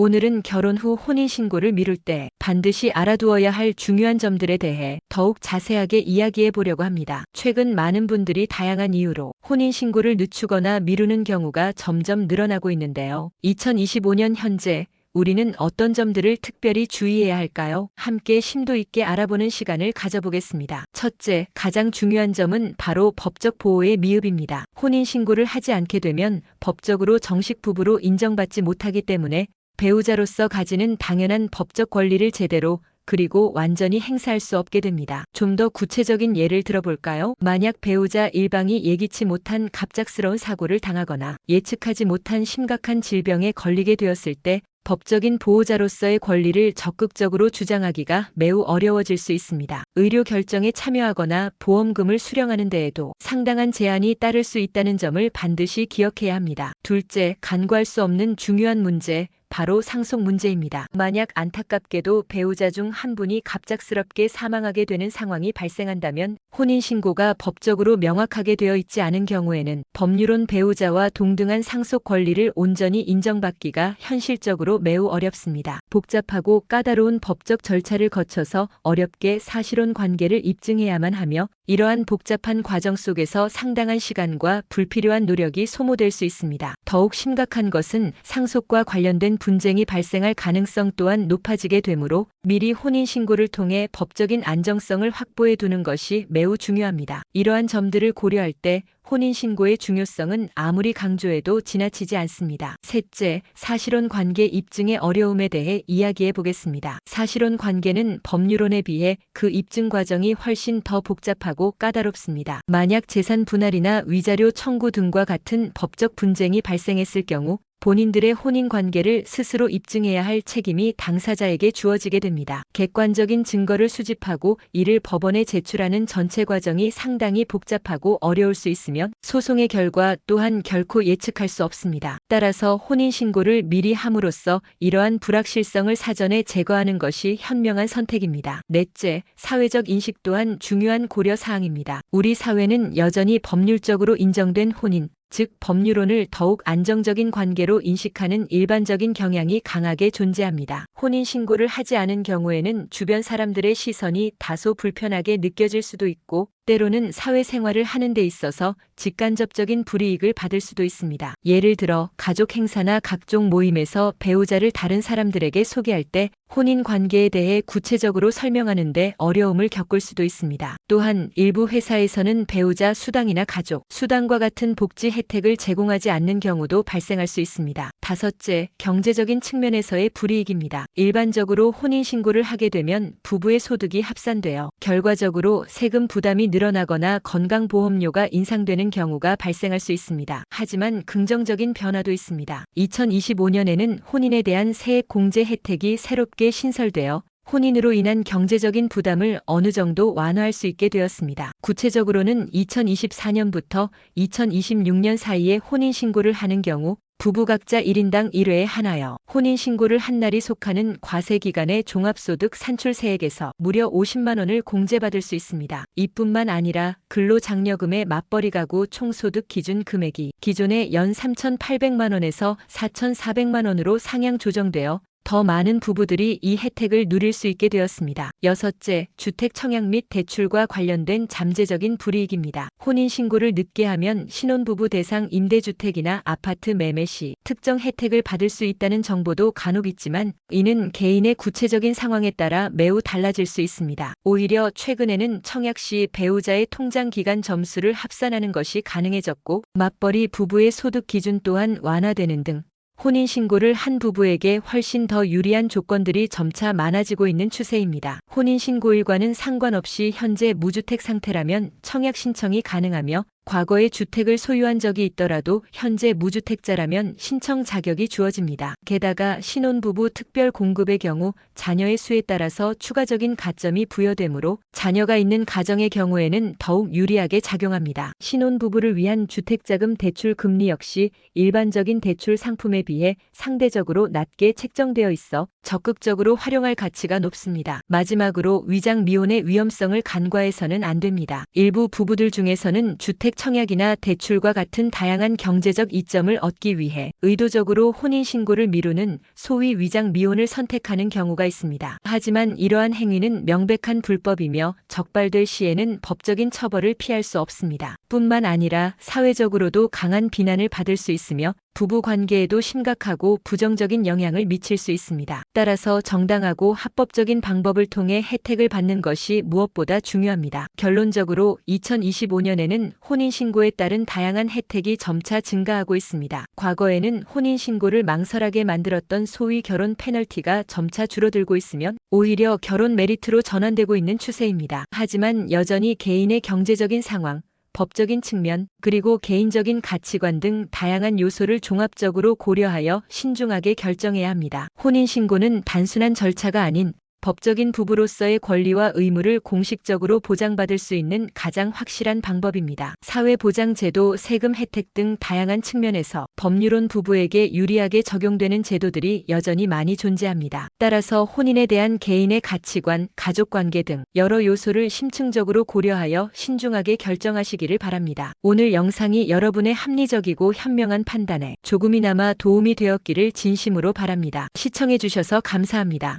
오늘은 결혼 후 혼인신고를 미룰 때 반드시 알아두어야 할 중요한 점들에 대해 더욱 자세하게 이야기해 보려고 합니다. 최근 많은 분들이 다양한 이유로 혼인신고를 늦추거나 미루는 경우가 점점 늘어나고 있는데요. 2025년 현재 우리는 어떤 점들을 특별히 주의해야 할까요? 함께 심도 있게 알아보는 시간을 가져보겠습니다. 첫째, 가장 중요한 점은 바로 법적 보호의 미흡입니다. 혼인신고를 하지 않게 되면 법적으로 정식 부부로 인정받지 못하기 때문에 배우자로서 가지는 당연한 법적 권리를 제대로 그리고 완전히 행사할 수 없게 됩니다. 좀 더 구체적인 예를 들어볼까요? 만약 배우자 일방이 예기치 못한 갑작스러운 사고를 당하거나 예측하지 못한 심각한 질병에 걸리게 되었을 때 법적인 보호자로서의 권리를 적극적으로 주장하기가 매우 어려워질 수 있습니다. 의료 결정에 참여하거나 보험금을 수령하는 데에도 상당한 제한이 따를 수 있다는 점을 반드시 기억해야 합니다. 둘째, 간과할 수 없는 중요한 문제, 바로 상속 문제입니다. 만약 안타깝게도 배우자 중 한 분이 갑작스럽게 사망하게 되는 상황이 발생한다면 혼인신고가 법적으로 명확하게 되어 있지 않은 경우에는 법률론 배우자와 동등한 상속 권리를 온전히 인정받기가 현실적으로 매우 어렵습니다. 복잡하고 까다로운 법적 절차를 거쳐서 어렵게 사실혼 관계를 입증해야만 하며 이러한 복잡한 과정 속에서 상당한 시간과 불필요한 노력이 소모될 수 있습니다. 더욱 심각한 것은 상속과 관련된 분쟁이 발생할 가능성 또한 높아지게 되므로 미리 혼인신고를 통해 법적인 안정성을 확보해 두는 것이 매우 중요합니다. 이러한 점들을 고려할 때 혼인신고의 중요성은 아무리 강조해도 지나치지 않습니다. 셋째, 사실혼 관계 입증의 어려움에 대해 이야기해 보겠습니다. 사실혼 관계는 법률론에 비해 그 입증 과정이 훨씬 더 복잡하고 까다롭습니다. 만약 재산 분할이나 위자료 청구 등과 같은 법적 분쟁이 발생했을 경우 본인들의 혼인 관계를 스스로 입증해야 할 책임이 당사자에게 주어지게 됩니다. 객관적인 증거를 수집하고 이를 법원에 제출하는 전체 과정이 상당히 복잡하고 어려울 수 있으며 소송의 결과 또한 결코 예측할 수 없습니다. 따라서 혼인신고를 미리 함으로써 이러한 불확실성을 사전에 제거하는 것이 현명한 선택입니다. 넷째, 사회적 인식 또한 중요한 고려 사항입니다. 우리 사회는 여전히 법률적으로 인정된 혼인, 즉 법률론을 더욱 안정적인 관계로 인식하는 일반적인 경향이 강하게 존재합니다. 혼인신고를 하지 않은 경우에는 주변 사람들의 시선이 다소 불편하게 느껴질 수도 있고 때로는 사회생활을 하는 데 있어서 직간접적인 불이익을 받을 수도 있습니다. 예를 들어 가족 행사나 각종 모임에서 배우자를 다른 사람들에게 소개할 때 혼인 관계에 대해 구체적으로 설명하는데 어려움을 겪을 수도 있습니다. 또한 일부 회사에서는 배우자 수당이나 가족 수당과 같은 복지 혜택을 제공하지 않는 경우도 발생할 수 있습니다. 다섯째, 경제적인 측면에서의 불이익입니다. 일반적으로 혼인신고를 하게 되면 부부의 소득이 합산되어 결과적으로 세금 부담이 늘어나거나 건강보험료가 인상되는 경우가 발생할 수 있습니다. 하지만 긍정적인 변화도 있습니다. 2025년에는 혼인에 대한 세액 공제 혜택이 새롭게 신설되어 혼인으로 인한 경제적인 부담을 어느 정도 완화할 수 있게 되었습니다. 구체적으로는 2024년부터 2026년 사이에 혼인신고를 하는 경우 부부 각자 1인당 1회에 하나여 혼인신고를 한 날이 속하는 과세기간의 종합소득 산출세액에서 무려 50만 원을 공제받을 수 있습니다. 이뿐만 아니라 근로장려금의 맞벌이 가구 총소득 기준 금액이 기존의 연 3,800만 원에서 4,400만 원으로 상향 조정되어 더 많은 부부들이 이 혜택을 누릴 수 있게 되었습니다. 여섯째, 주택 청약 및 대출과 관련된 잠재적인 불이익입니다. 혼인신고를 늦게 하면 신혼부부 대상 임대주택이나 아파트 매매 시 특정 혜택을 받을 수 있다는 정보도 간혹 있지만 이는 개인의 구체적인 상황에 따라 매우 달라질 수 있습니다. 오히려 최근에는 청약 시 배우자의 통장 기간 점수를 합산하는 것이 가능해졌고 맞벌이 부부의 소득 기준 또한 완화되는 등 혼인신고를 한 부부에게 훨씬 더 유리한 조건들이 점차 많아지고 있는 추세입니다. 혼인신고일과는 상관없이 현재 무주택 상태라면 청약 신청이 가능하며 과거에 주택을 소유한 적이 있더라도 현재 무주택자라면 신청 자격이 주어집니다. 게다가 신혼부부 특별 공급의 경우 자녀의 수에 따라서 추가적인 가점이 부여되므로 자녀가 있는 가정의 경우에는 더욱 유리하게 작용합니다. 신혼부부를 위한 주택자금 대출 금리 역시 일반적인 대출 상품에 비해 상대적으로 낮게 책정되어 있어 적극적으로 활용할 가치가 높습니다. 마지막으로 위장 미혼의 위험성을 간과해서는 안 됩니다. 일부 부부들 중에서는 주택 청약이나 대출과 같은 다양한 경제적 이점을 얻기 위해 의도적으로 혼인신고를 미루는 소위 위장 미혼을 선택하는 경우가 있습니다. 하지만 이러한 행위는 명백한 불법이며 적발될 시에는 법적인 처벌을 피할 수 없습니다. 뿐만 아니라 사회적으로도 강한 비난을 받을 수 있으며 부부 관계에도 심각하고 부정적인 영향을 미칠 수 있습니다. 따라서 정당하고 합법적인 방법을 통해 혜택을 받는 것이 무엇보다 중요합니다. 결론적으로 2025년에는 혼인신고에 따른 다양한 혜택이 점차 증가하고 있습니다. 과거에는 혼인신고를 망설하게 만들었던 소위 결혼 페널티가 점차 줄어들고 있으면 오히려 결혼 메리트로 전환되고 있는 추세입니다. 하지만 여전히 개인의 경제적인 상황, 법적인 측면, 그리고 개인적인 가치관 등 다양한 요소를 종합적으로 고려하여 신중하게 결정해야 합니다. 혼인신고는 단순한 절차가 아닌 법적인 부부로서의 권리와 의무를 공식적으로 보장받을 수 있는 가장 확실한 방법입니다. 사회보장제도, 세금 혜택 등 다양한 측면에서 법률혼 부부에게 유리하게 적용되는 제도들이 여전히 많이 존재합니다. 따라서 혼인에 대한 개인의 가치관, 가족관계 등 여러 요소를 심층적으로 고려하여 신중하게 결정하시기를 바랍니다. 오늘 영상이 여러분의 합리적이고 현명한 판단에 조금이나마 도움이 되었기를 진심으로 바랍니다. 시청해주셔서 감사합니다.